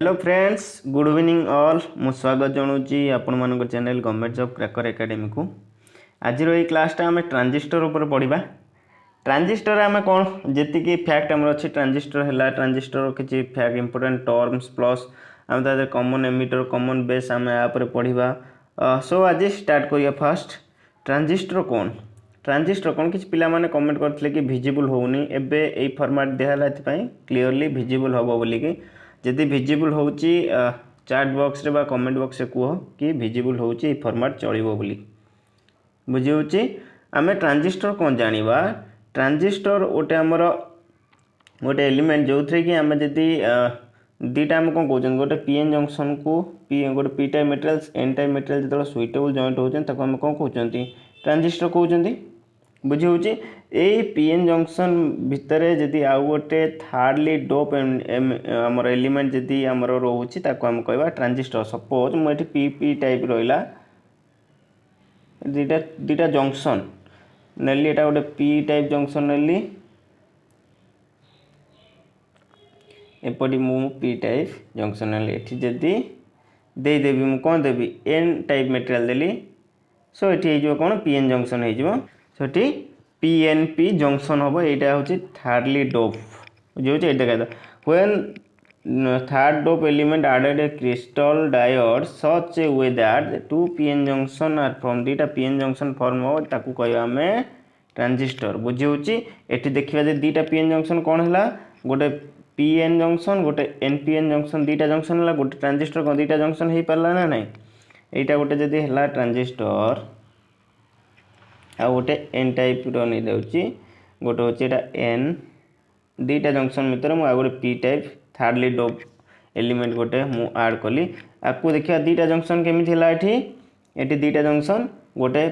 Hello friends, good evening all. मु स्वागत जनाऊँगी आपण मान channel government job cracker academy को। आज ये क्लासटा आम ट्रांजिस्टर उपर पढ़ा। ट्रांजिस्टर आम कौन जी फैक्ट आम अच्छी ट्रांजिस्टर है। ट्रांजिस्टर किसी फैक्ट इंपोर्टेंट टर्म्स प्लस आम कॉमन एमिटर कॉमन बेस आम यापर पढ़ा। सो आज स्टार्ट करिया। फास्ट ट्रांजिस्टर कौन किसी पिला माने कमेंट करथिले कि विजिबल होउनी। एबे ए फॉर्मेट देहला क्लियरली विजिबल होबो बोली कि जदि विजिबल होउची चैट बॉक्स रे बा कमेंट बॉक्स रे कुह कि विजिबल होउची ए फॉर्मेट चलिबो बोली। बुझी होउची आमे ट्रांजिस्टर कौन जानिबा। ट्रांजिस्टर ओटे हमर गोटे एलिमेंट जो थे कि आमे जदि दीटा आम कौन कहते गोटे पीएन जंक्शन को गोटे P type materials N type material जो सुइटेबल जॉइंट होते आम कौन कहते ट्रांजिस्टर कहते। बुझी होउची ए पीएन जंक्शन भितर जदि आउ गोटे थार्डली डोप आमर एलिमेंट जदि आमर रोची ताको आम कहबा ट्रांजिस्टर। सपोज मुझे पी पी टाइप रहा दीटा जंक्शन नेली एटा गोटे पी टाइप जंक्शन नेली एपटी मु पी टाइप जंक्शन नेली एठी जदि देदेवी मु कौन देवी एन टाइप मेटेरियल देली। सो ये हो कौन पीएन जंक्शन हो सो पीएनपी जंक्शन हम यहाँ हूँ थार्डली डोप जो देखा when third dope element added a crystal diode such a way that two pn junction are from दीटा pn junction form हो ताकू कहवा आम ट्रांजिस्टर। बुझी होची एठी देखिबा जे दीटा pn जंक्शन कौन है गोटे pn जंक्शन गोटे npn जंक्शन दीटा जंक्शन है गोटे ट्रांजिस्टर कौन दीटा जंक्शन हो पारा ना नहीं। यहाँ गोटे जदि है ट्रांजिस्टर आ गोटे एन टाइप नहीं दूसरी गोटे हूँ यहाँ एन दीटा जंक्शन भितर मुझे गोटे पी टाइप थार्डली डोप एलिमेंट गोटे मु ऐड कली। आपको देखिए दीटा जंक्शन केमी ये दीटा जंक्शन गोटे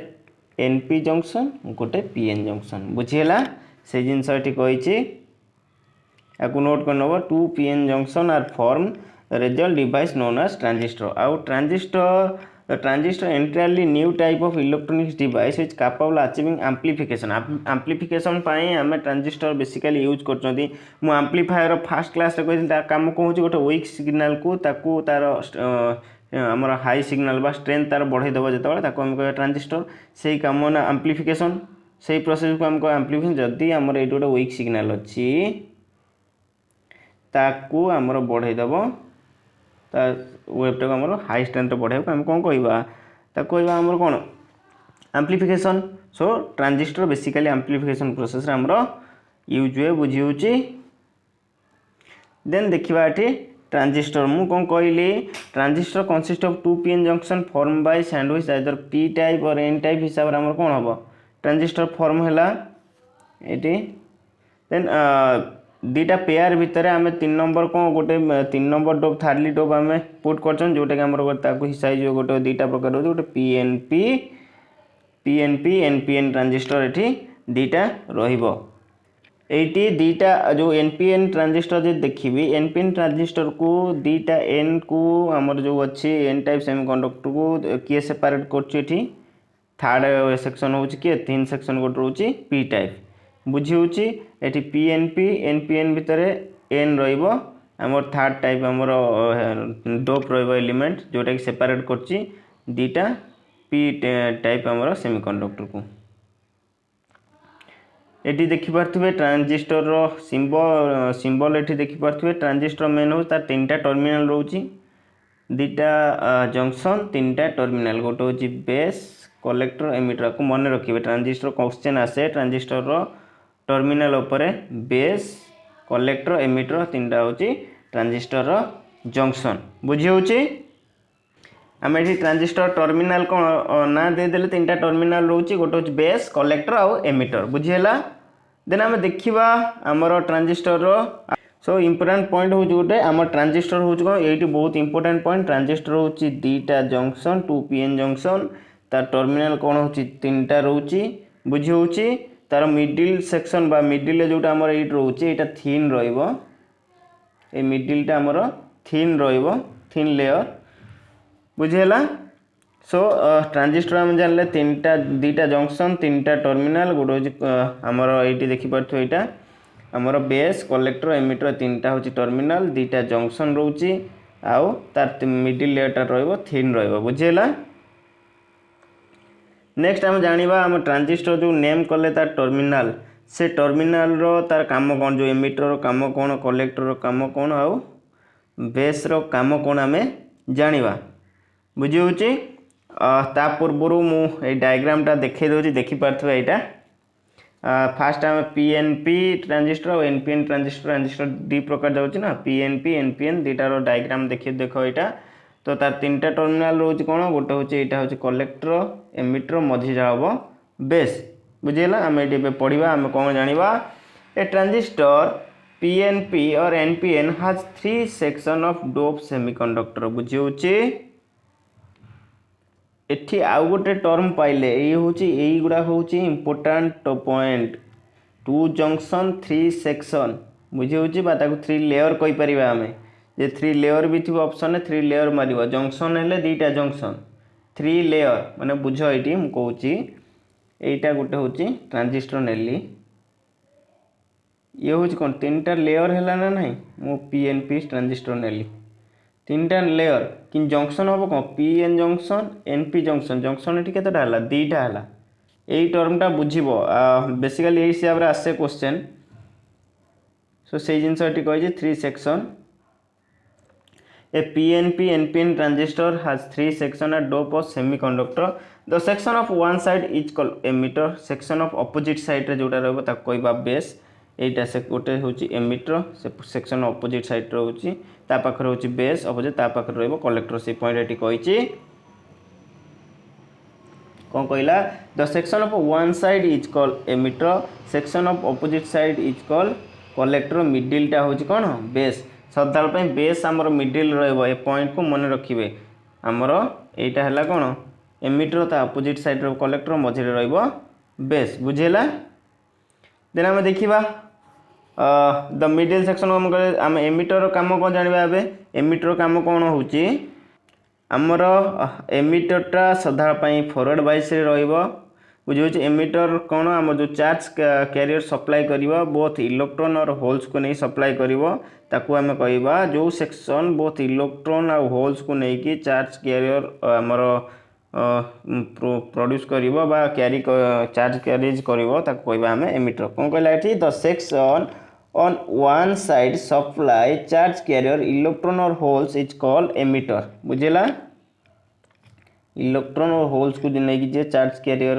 एनपी जंक्शन गोटे पीएन जंक्शन बुझीगला से जिनस कही आपको नोट कर नब two PN junction are form result device known as transistor. आउ transistor entirely new type of electronics device is capable achieving amplification. Amplification पाई आम ट्रांजिस्टर बेसिकली यूज कर मु एम्प्लीफायर फास्ट क्लास रे कही काम कौन गोटे वीक सिग्नल को ताकू तार आमर हाई सिग्नल बा स्ट्रेंथ तार बढ़ई देव जो आम कह ट्रांजिस्टर से कम ना एम्प्लीफिकेशन से प्रोसेस को आम कह एम्प्लीफिकेशन। जदि आमर ये गोटे वीक सिग्नल अच्छी ताकू आमर बढ़ई देव वेबटा आम हाई स्ट्रेंथ बढ़ाई आम कौन कहवा आमर कौन एम्प्लीफिकेशन। सो ट्रांजिस्टर बेसिकली एम्प्लीफिकेशन प्रोसेस आमर यूज हुए। बुझी होची देन देखिबा एठी ट्रांजिस्टर मु कौन कहली transistor consist of two PN junction form by sandwich either P type और एन टाइप हिसाब से आमर कौन हम ट्रांजिस्टर फॉर्म है ये। देन दीटा पेयर भितर आम 3 नंबर कौन गोटे 3 नंबर डोप थार्डली डोप आम पुट कर जोटा कि आमर हिसाब गोटे दीटा प्रकार हो गोटे पीएनपी एनपीएन ट्रांजिस्टर ये दीटा रहिबो। एटी दीटा जो एनपीएन ट्रांजिस्टर जो देखी एनपीएन ट्रांजिस्टर को दीटा एन को आमर जो अच्छी एन टाइप सेमीकंडक्टर को किए सेपरेट कर थर्ड सेक्शन हो थिन सेक्शन गोटे रोचे पी टाइप। बुझी होची एटी पीएनपी एनपीएन भितर एन रहिबो आमर थर्ड टाइप आमर डोप रहिबो एलिमेंट जोटा कि सेपरेट करची दीटा पी टाइप आमर सेमीकंडक्टर को। एटी देखि पारथुबे ट्रांजिस्टर रो सिंबल एटी देखि पारथुबे ट्रांजिस्टर मेन हो तार 3टा टर्मिनल रोची दीटा जंक्शन 3टा टर्मिनल गोटे होची बेस कलेक्टर एमिटर को मन रखिबे। ट्रांजिस्टर क्वेश्चन आसे ट्रांजिस्टर रो टर्मिनल उपरे बेस कलेक्टर एमिटर 3टा होची ट्रांजिस्टर रो जंक्शन। बुझी होची आम ये ट्रांजिस्टर टर्मिनल कौन ना देदेले 3टा टर्मिनल रोची गोटे होची बेस कलेक्टर आउ एमिटर बुझीगला। देन आम देखिबा आमर ट्रांजिस्टर रो सो इंपोर्टेंट पॉइंट हो गोटे आम ट्रांजिस्टर हो कौन ये बहुत इंपोर्टेंट पॉइंट ट्रांजिस्टर हो दीटा जंक्शन 2 पीएन जंक्शन तार टर्मिनल कौन हो 3टा रोची। बुझी होची तार मिडिल सेक्शन बा मिडिल जोटा आमर ये रोचे यहाँ थिन रहिबो ए मिडिलटा आमर थिन रहिबो थिन लेयर बुझीगला। सो ट्रांजिस्टर आम जानले 3टा दीटा जंक्शन 3टा टर्मिनल गोटे हूँ आमर ये देखिपे यहाँ आमर बेस कलेक्टर एमिटर 3टा हूँ टर्मिनल 2टा जंक्शन रोची आउ तार मिडिल लेयरटा रहिबो थिन रहिबो बुझिला। नेक्स्ट आम जानिबा आम ट्रांजिस्टर जो नेम कले तार टर्मिनाल से टर्मिनाल रो तार काम कौन जो एमिटर रो काम कौन कलेक्टर रो काम कौन आउ बेस रो काम कौन आमे जानिबा बुझी होची। ता पूर्व मु ए डायग्राम टा देखै दोची देखि पारथबा एटा फास्ट आम पीएनपी ट्रांजिस्टर और एनपीएन ट्रांजिस्टर दी प्रकार जाउची ना पीएनपी एनपीएन दीटार डायग्राम देखि देखो एटा तो तार तीनटा टर्मिनाल रोच कौन गोटे हूँ यहाँ हूँ कलेक्टर एमिटर मझी जा हम बेस बुझीगला। आम ये पढ़ा आम कौन जाना ए ट्रांजिस्टर पीएनपी और NPN has 3 section of dope semiconductor बुझी होची। एठी आउ गोटे टर्म पाइले ये होची एई गुडा होची इंपोर्टेंट पॉइंट 2 जंक्शन 3 सेक्शन बुझी होची बा ताकू 3 लेयर कहि परिबा आमे जे 3 लेयर भी थी ऑप्शन 3 लेयर मारिबो जंक्शन हेले दीटा जंक्शन 3 लेयर माने बुझ एटी हम कहूची एटा गोटे होची ट्रांजिस्टर नेली ये होची कोन तीनटा लेयर हैला ना नहीं मो पीएनपी ट्रांजिस्टर नेली तीनटा लेयर कि जंक्शन हम कोन PN junction NP junction junction एटी केतटा हला दीटा हला एई टर्मटा बुझिबो बेसिकली एई हिसाब रे आसे क्वेश्चन सो सेई जिंस एटी कहै जे 3 section A PNP-NPN transistor has 3 sections at doped of semiconductor. The section of one side is called emitter. Section of opposite side रे जोटा रहबो ता कहबा बेस एटा से गोटे होची एमिटर से सेक्शन ऑपोजिट साइड रे होची ता पाखर होची बेस ऑपोजिट ता पाखर रहबो कलेक्टर से पॉइंट एटी कहिची कोन कहला the section of one side is called emitter section of opposite side is called collector middle टा होची कोन बेस सदाल बेस आमर मिडिल रहिबो ए पॉइंट को मन रखिबे आमर एटा हला कोन एमिटर ता ऑपोजिट साइड रो कलेक्टर मझे रहिबो बेस बुझेला। देन हम देखिबा द मिडिल सेक्शन हम एमिटर रो काम कोन जानिबा एबे एमिटर रो काम कोन होची आमर एमिटरटा सदा फॉरवर्ड बाइस रहिबो बुझे एमिटर कौन आम जो चार्ज कैरियर सप्लाई करिवो बोथ इलेक्ट्रॉन और होल्स को नहीं सप्लाई करिवो ताकू आम कहबा जो सेक्शन बोथ इलेक्ट्रॉन और होल्स को नहीं कि चार्ज कैरियर आमर प्रोड्यूस करिवो बा कैरी चार्ज कैरिज करिवो ताकू कहबा आम एमिटर कौन कहला एठी the section on one side supply charge carrier electron और होल्स इज कॉल्ड एमिटर बुझेला। इलेक्ट्रॉन और होल्स को नहीं जे चार्ज कैरियर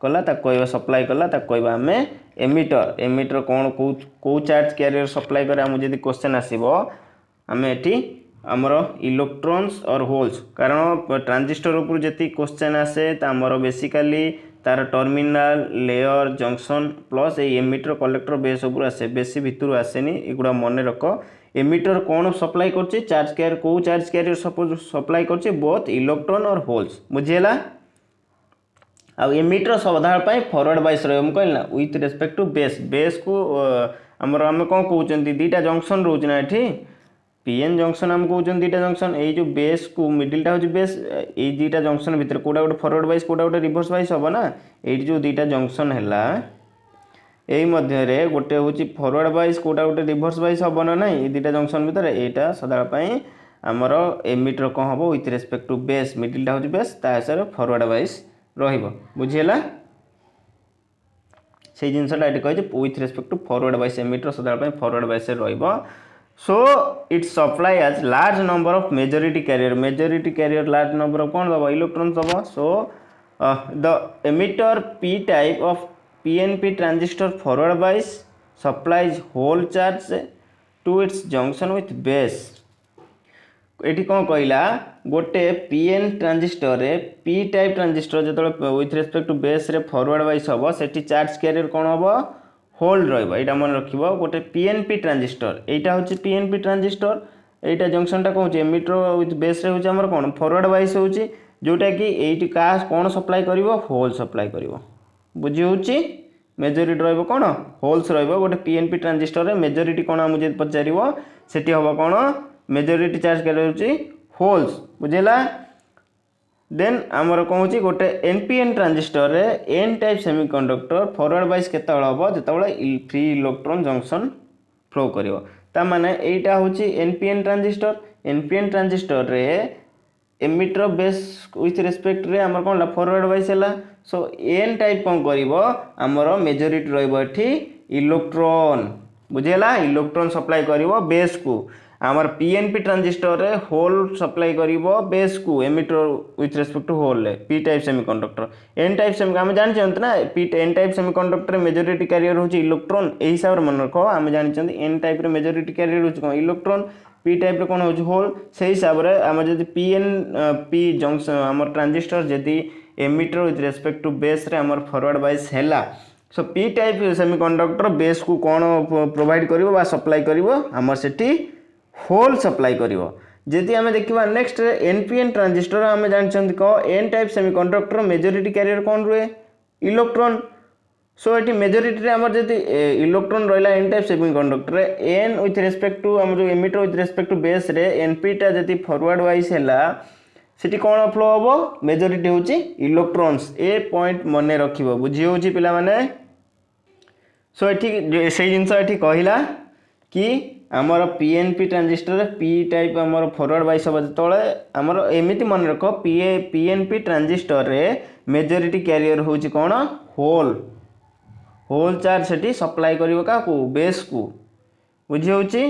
कला कहबा सप्लाई कला कहबा आम एमिटर एमिटर कौन को चार्ज कैरियर सप्लाई करे आम जदि क्वेश्चन आसीबो आम एठी आमर इलेक्ट्रॉन्स और होल्स कारण ट्रांजिस्टर ऊपर जति क्वेश्चन आसे आमर बेसिकली तार टर्मिनाल लेयर जंक्शन प्लस ए एमिटर कलेक्टर बेस ऊपर आसे बेसी भितर आसेनी एगुडा मन रख एमिटर कौन सप्लाई करछि चार्ज कैरियर को चार्ज कैरियर सप्लाई करछि बोथ इलेक्ट्रॉन और होल्स बुझिएला। आ एमिटर साधारण पाई फॉरवर्ड बाइस रहम कहला with respect to base base को हमर हम कोन कहउचंती दीटा जंक्शन रोज ना एठी पीएन जंक्शन हम कहउचंती दीटा जंक्शन ए जो बेस को मिडिल टा हो बेस ए दीटा जंक्शन भीतर कोडा गोटे फॉरवर्ड बाइस कोडा गोटे रिवर्स बाइस होबा ना ए जो दीटा जंक्शन हैला एई मध्य रे गोटे होची फॉरवर्ड बाइस कोडा गोटे रिवर्स बाइस होबा ना नहीं ए दीटा जंक्शन भीतर एटा सदा पई हमर एमिटर कोन होबो with respect to base middle टा हो बेस ता हिसाब रे फॉरवर्ड बाइस रहिबो बुझिएला। से जिनसटा एटी कहि जे with respect to forward bias emitter सदा पई फॉरवर्ड बाइस रहिबो so it supply as large number of majority carrier large number of कौन दबो इलेक्ट्रॉन दबो so the emitter P type of PNP transistor forward bias supplies hole charge to its junction with base एटी कौन कहला गोटे PN transistor रे P type transistor जो with respect to base रे फॉरवर्ड बाइस हम सेठी चार्ज कैरियर कौन हम होल्ड रहा मन रखिबो गोटे पीएनपी ट्रांजिस्टर एटा होची पीएनपी ट्रांजिस्टर एटा जंक्शन टा कहूँ एमिटर विथ बेस रे होची हमर कोन फॉरवर्ड बाइस होची जोटा कि एटी का कौन सप्लाई करिवो होल सप्लाई करिवो बुझी होची मेजॉरिटी रहइबो कोन होल्स रहइबो गोटे पीएनपी ट्रांजिस्टर रे मेजॉरिटी कोन हम जे पचारिवो सेठी होबो कोन मेजॉरिटी चार्ज करे होची होल्स बुझेला। देन आमर कौन होची गोटे एनपीएन ट्रांजिस्टर रे N type semiconductor forward bias केतबेल हम जेतबेल फ्री इलेक्ट्रॉन जंक्शन फ्लो करिवो ता माने एटा होची एनपीएन ट्रांजिस्टर एनपीएन ट्रांजिस्टर रे एमिटर बेस विथ रेस्पेक्ट रे हमर कोन फॉरवर्ड वाइज हैला सो एन टाइप कोन करिवो हमर मेजॉरिटी रहइबो एठी इलेक्ट्रॉन बुझेला इलेक्ट्रॉन सप्लाई करिवो बेस को आमर पीएनपी ट्रांजिस्टर रे होल सप्लाई करिवो बेस को emitter with respect to hole रे P type semiconductor N type semi हम जानि छन ना पी एन टाइप सेमीकंडक्टर रे मेजॉरिटी कैरियर होची इलेक्ट्रॉन एही हिसाब रे मन रखो हम जानि छन एन टाइप रे मेजॉरिटी कैरियर होची कोन इलेक्ट्रॉन पी टाइप रे कोन होची होल से हिसाब रे हम जदी पी जंक्शन हमर ट्रांजिस्टर जदी emitter with respect to base रे हमर फॉरवर्ड वाइज हैला so P type semiconductor base को कोन प्रोवाइड करिवो बा सप्लाई करिवो हमर सेठी होल सप्लाई करिवो जदि आमे देखिबा नेक्स्ट एनपीएन ट्रांजिस्टर आमे जानछन को N type semiconductor majority carrier कोन रुए इलेक्ट्रॉन सो एटी मेजॉरिटी रे हमर जदि इलेक्ट्रॉन रहला एन टाइप सेमीकंडक्टर रे एन विथ रेस्पेक्ट टू हम जो emitter with respect to base रे एनपी टा जदि फॉरवर्ड वाइज हैला सेटी कोन फ्लो होबो मेजॉरिटी होची इलेक्ट्रॉन्स ए पॉइंट मने रखिबो बुझी होची पिला माने सो एठी से जिंस एठी कहिला कि आमर पीएनपी ट्रांजिस्टर पी टाइप आमर फॉरवर्ड वाइज सब तळे आमर एमिति मन रखो पीएनपी ट्रांजिस्टर रे मेजॉरिटी कैरियर होची कोन होल होल चार्ज सेठी सप्लाई करिवो का को बेस को बुझी होची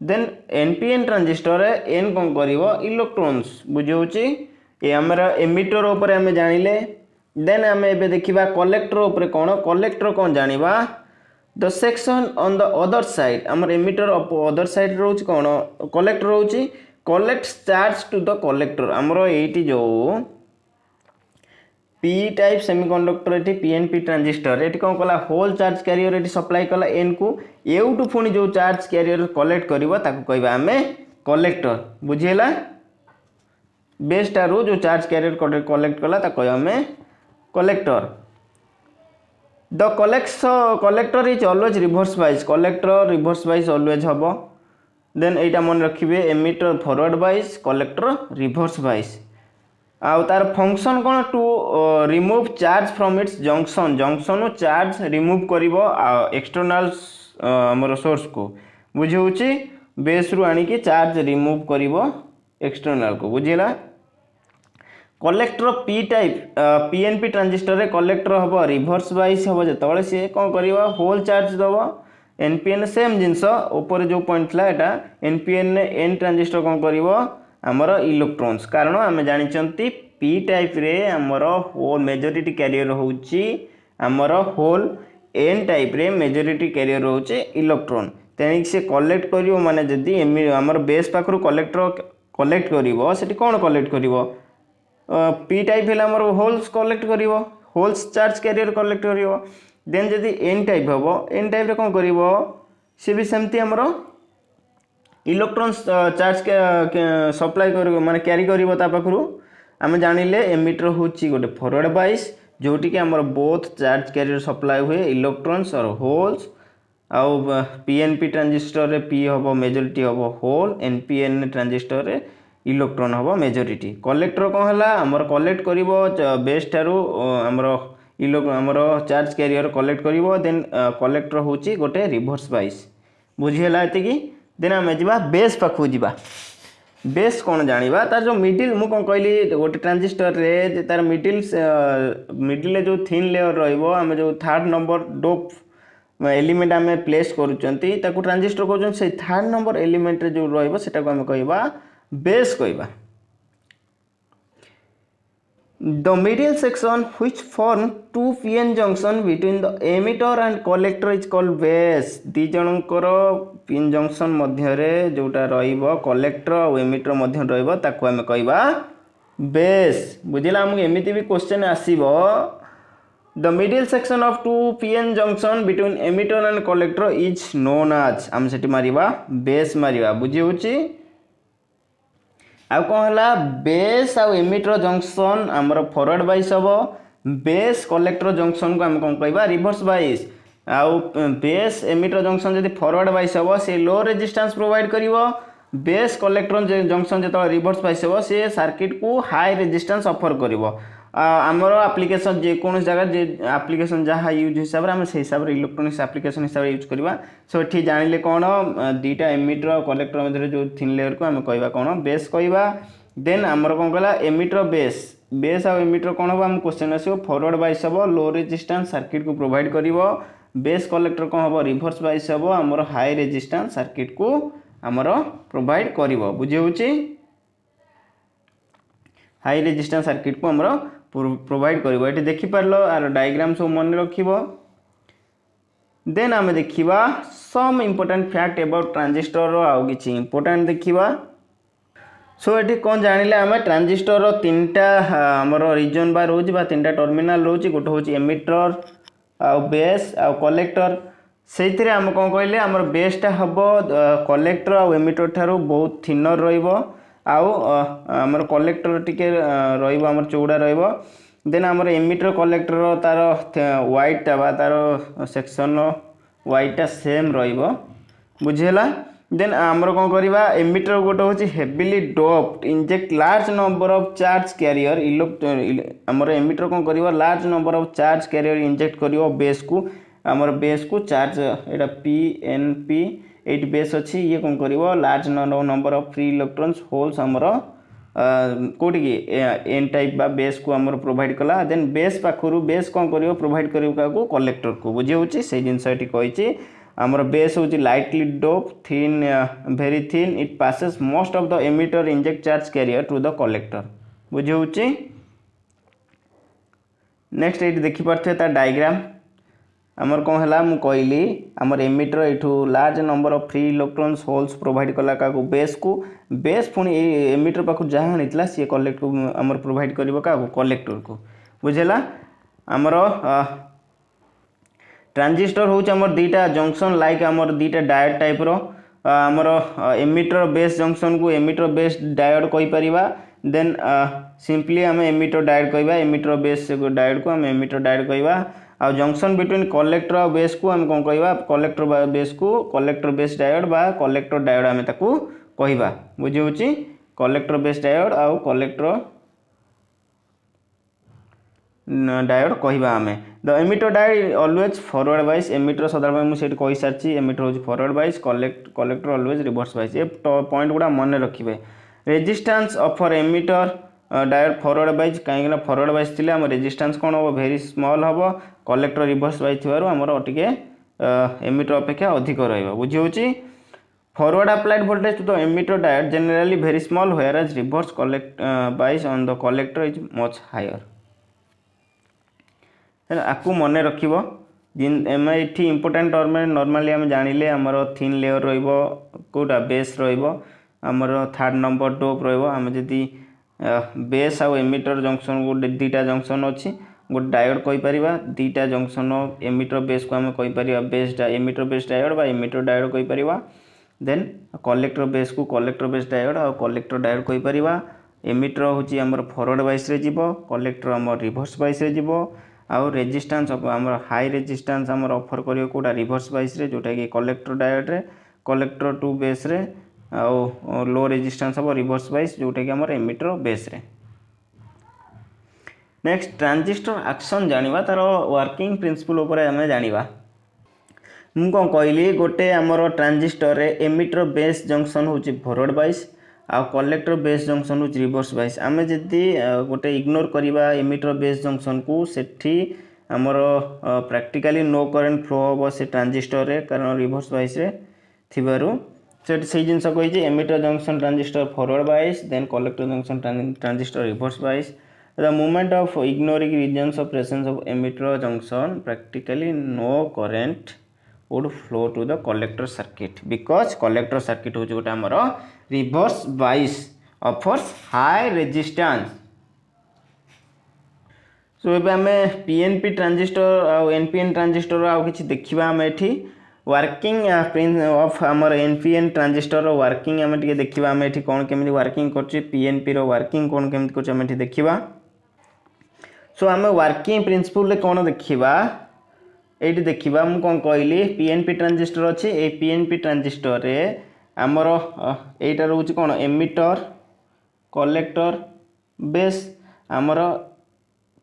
देन एनपीएन ट्रांजिस्टर रे एन कोन करिवो इलेक्ट्रॉन्स बुझी होची ए हमरा एमिटर ऊपर हमें जानिले देन हमें एबे देखिबा कलेक्टर ऊपर कोन कलेक्टर कोन जानिबा the section on the other side हमर एमिटर अदर साइड रोच कोन कलेक्टर रोची collects charge to the collector हमर एटी जो पी टाइप सेमीकंडक्टर एटी पीएनपी ट्रांजिस्टर एटी कोन कला होल चार्ज कैरियर एटी सप्लाई कला एन को एउटू फुनी जो चार्ज कैरियर कलेक्ट करिवो ताको कहबा हमें कलेक्टर बुझियला बेस टारू जो चार्ज कैरियर कलेक्ट कला ताको कहबा हमें collector the collector is always reverse wise collector reverse wise always हबो देन एटा मन रखिबे emitter forward wise collector reverse wise आउ तार फंक्शन कोन to remove charge from its junction junction charge remove करिवो एक्सटर्नल हमर सोर्स को बुझी होची बेस रु आनी कि चार्ज रिमूव करिवो एक्सटर्नल को बुझिला collector P type PNP transistor रे कलेक्टर हबो रिवर्स वाइज हबो जे तळे से कोन करिवो होल चार्ज दबो एनपीएन सेम जिंस ऊपर जो पॉइंट ला एटा एनपीएन ने एन ट्रांजिस्टर कोन करिवो हमर इलेक्ट्रॉन्स कारण आमे जानि चंती पी टाइप रे हमर होल मेजॉरिटी कैरियर होउची हमर होल एन टाइप रे मेजॉरिटी कैरियर होउची इलेक्ट्रॉन तेनिक से कलेक्ट करिवो माने जदी हमर बेस पाखरु कलेक्टर कलेक्ट करिवो सेठी कोन कलेक्ट करिवो पी टाइप है हमर होल्स कलेक्ट करिवो होल्स चार्ज कैरियर कलेक्ट करिवो देन जदी एन टाइप हबो एन टाइप रे कोन करिवो से भी सेमती हमर इलेक्ट्रॉन्स चार्ज के सप्लाई करिवो माने कैरी करिवो ता पाखरु हम जानिले एमिटर होची गोटे फॉरवर्ड वाइज जोटी के हमर बोथ चार्ज कैरियर सप्लाई हुए इलेक्ट्रॉन्स और होल्स आउ पीएनपी ट्रांजिस्टर रे पी हबो मेजॉरिटी हबो होल एनपीएन ट्रांजिस्टर रे इलेक्ट्रॉन हबो मेजॉरिटी कलेक्टर कोन हला हमर कलेक्ट करिवो बेस टारू हमर चार्ज कैरियर कलेक्ट करिवो देन कलेक्टर होची गोटे रिवर्स वाइज बुझियला एति की देन हम जिबा बेस पाखु जिबा बेस कोन जानिबा तार जो मिडिल मु कोन कहली गोटे ट्रांजिस्टर रे जे तार मिडिल ले जो थिन लेयर रहइबो हम जो थर्ड नंबर डोप एलिमेंट आमे प्लेस करूचंती ताको ट्रांजिस्टर कहउचन से थर्ड नंबर एलिमेंट रे जो रहइबो सेटा को हम कहबा बेस कहबा the middle section which form two pn junction between the emitter and collector is called base दी जनकर पिन जंक्शन मध्य रे जोटा रहइबो कलेक्टर और एमिटर मध्य रहइबो ताको हम कहबा बेस बुझिला हम एमिति भी question आसीबो the middle section of two pn junction between emitter and collector is known as हम सेठी मारिबा बेस मारिबा बुझी होची आउ कौन है बेस आउ एमिटर जंक्शन आमर फॉरवर्ड वाइज हम बेस कलेक्टर जंक्शन को आम कौन कहबा रिवर्स वाइज आउ बेस एमिटर जंक्शन जदि फॉरवर्ड वाइज हम से लो रेजिस्टेंस प्रोवाइड करिवो बेस कलेक्टर जंक्शन जो रिवर्स वाइज हम से सर्किट को हाई रेजिस्टेंस ऑफर करिवो आमर आप्लिकेसन जेको जगह जे आप्लिकेसन जहाँ यूज हिसाब से आम से हिसाब से इलेक्ट्रोनिक्स आप्लिकेसन हिसाब से यूज करवा। सो ये जानिले कौन दुईटा एमिटर और कलेक्टर मध्य जो थिन लेयर को आम कह कौन बेस कहवा। देन आमर कौन कहला एमिटर बेस बेस आ एमिटर कौन हम आम क्वेश्चन आसो फॉरवर्ड बाइस हम लो रेजिस्टेंस सर्किट को प्रोवाइड कर बेस कलेक्टर कौन हम रिवर्स बाइस हम आमर हाई रेजिस्टेंस सर्किट को आमर प्रोवाइड कर बुझे हाई रेजिस्टेंस सर्किट को आमर प्रोवाइड कर ये देखिपार आर डायग्राम सब मन रखिब। देन आम देखा some important fact about transistor आउ कि इम्पोर्टेंट देखा। सो ये कौन जानिले आम ट्रांजिस्टर तीन टा आमर रीजन बा रोज बा तीन टा टर्मिनाल रोज गोटे हूँ एमिटर आउ बेस आउ कलेक्टर से आम कौन कहले आमर बेसटा हम कलेक्टर आउ एमिटर ठारू बहुत थिनर रहिबो आउ आमर कलेक्टर टिके रहिबो आमर चौड़ा रहिबो। देन आमर एमिटर कलेक्टर तार व्हाइटा बा तार सेक्शन व्हाइटा सेम रहिबो बुझेला। देन आमर कौन करवा एमिटर गोटे हूँ heavily doped inject large number of charge carrier आमर एमिटर कौन कर large number of charge carrier inject कर बेस को आमर बेस को चार्ज एटा PNP 8 बेस अच्छी ये कौन कर large number of free electrons holes आमर कौटी की एन टाइप बा बेस को आमर प्रोवाइड कला। देन बेस पाखु बेस कौन कर प्रोवाइड कर कलेक्टर को बुझे से जिनस कही आमर बेस हूँ lightly dope thin very thin it passes most of the emitter inject charge carrier to the collector बुझे। नेक्स्ट ये देखिपारे तार डायग्राम आमर कौन है मुझे कहली आमर emitter you large number of free electrons holes provide कला क्या बेस को बेस पुणी एमिटर पाखु जहाँ आनी सी कलेक्ट को आमर प्रोवाइड कर कलेक्टर को बुझेला। आमर ट्रांजिस्टर हूँ आमर दुईटा जंक्शन लाइक आमर दुईटा डायोड टाइप रो आमर एमिटर बेस जंक्शन को एमिटर बेस डायोड कहि परिबा। देन सिंपली आम एमिटर डायोड कहवा एमिटर बेस डायोड को आम एमिटर डायोड कहवा। आ जंक्शन बिटवीन कलेक्टर और बेस को आम कौन कहवा कलेक्टर बेस को कलेक्टर बेस डायोड बा कलेक्टर डायोड आम ताकू कहवा बुझे कलेक्टर बेस डायोड आउ कलेक्टर डायोड कहवा आम the emitter diode always forward वाइज एमिटर सदाबले मुझे कही सारी एमिटर हूँ forward wise collector always reverse wise ये पॉइंट गुड़ा मन रखिए। Resistance of emitter diode forward wise कहीं फॉरवर्ड वाइज थी आम रेजिस्टेंस कौन हम वेरी स्मॉल हम कलेक्टर रिवर्स वाइज थी आमर टे एमिटर अपेक्षा अधिक रुझे। Forward applied voltage to the emitter diode generally very small whereas reverse wise on the collector is much higher आपको मन रखिब। ये इंपोर्टेंट टर्म नॉर्मली आम जानिले आमर थिन लेयर रोटा बेस रमर थर्ड नंबर डोप रम जदि बेस आउ एमिटर जंक्शन गोटे दुईटा जंक्शन अच्छी गोटे डायोड कहीपर दुईटा जंक्शन एमिटर बेस को आम कहीपर बेस एमिटर बेस डायोड बा एमिटर डायोड कहीपर। देन कलेक्टर बेस को कलेक्टर बेस डायोड आ कलेक्टर डायोड कहीपर। एमिटर हूँ आमर फॉरवर्ड वाइस रे जीवो कलेक्टर आम रिवर्स वाइस रे जीवो आउ रेजिस्टेंस आमर हाई रेजिस्टेंस आमर ऑफर करियो कोटा रिवर्स वाइस रे जोटा कि कलेक्टर डायोड रे कलेक्टर टू बेस रे आउ लो रेजिस्टेंस हम रिवर्स वाइस जोटा कि आमर एमिटर बेस रे। नेक्स्ट ट्रांजिस्टर एक्शन जानिबा तार वर्किंग प्रिंसिपल ऊपर आम जानिबा। मु कौन कहली गोटे आमर ट्रांजिस्टर रे एमिटर बेस जंक्शन हूँ फॉरवर्ड वाइस आ कलेक्टर बेस जंक्शन हूँ रिवर्स वाइस आम जदि गोटे इग्नोर करवा एमिटर बेस जंक्शन को सेठी आमर प्रैक्टिकली नो करेन्ट फ्लो हम से ट्रांजिस्टर रे कारण रिवर्स वाइस रे थिबारु से जिनस कही emitter junction transistor forward bias then collector junction transistor reverse bias the movement of ignoring reasons of presence of emitter junction practically no current would flow to the collector circuit because collector circuit हो जोटा हमर reverse bias offers high resistance। सो एबे हमें PNP transistor आ NPN transistor आ किछि देखिबा हम एठी working of हमर NPN ट्रांजिस्टर रो वर्किंग हम टिके देखिबा हम एठी कोन केमिति वर्किंग करछि PNP रो वर्किंग कोन केमिति करछि हम एठी देखिबा। सो हमें वर्किंग प्रिंसिपल ले कोन देखिबा ये देखा मुझे कौन कहली PNP ट्रांजिस्टर अच्छी ये PNP ट्रांजिस्टर रे आमर यहाँ रोच कौन एमिटर कलेक्टर बेस आमर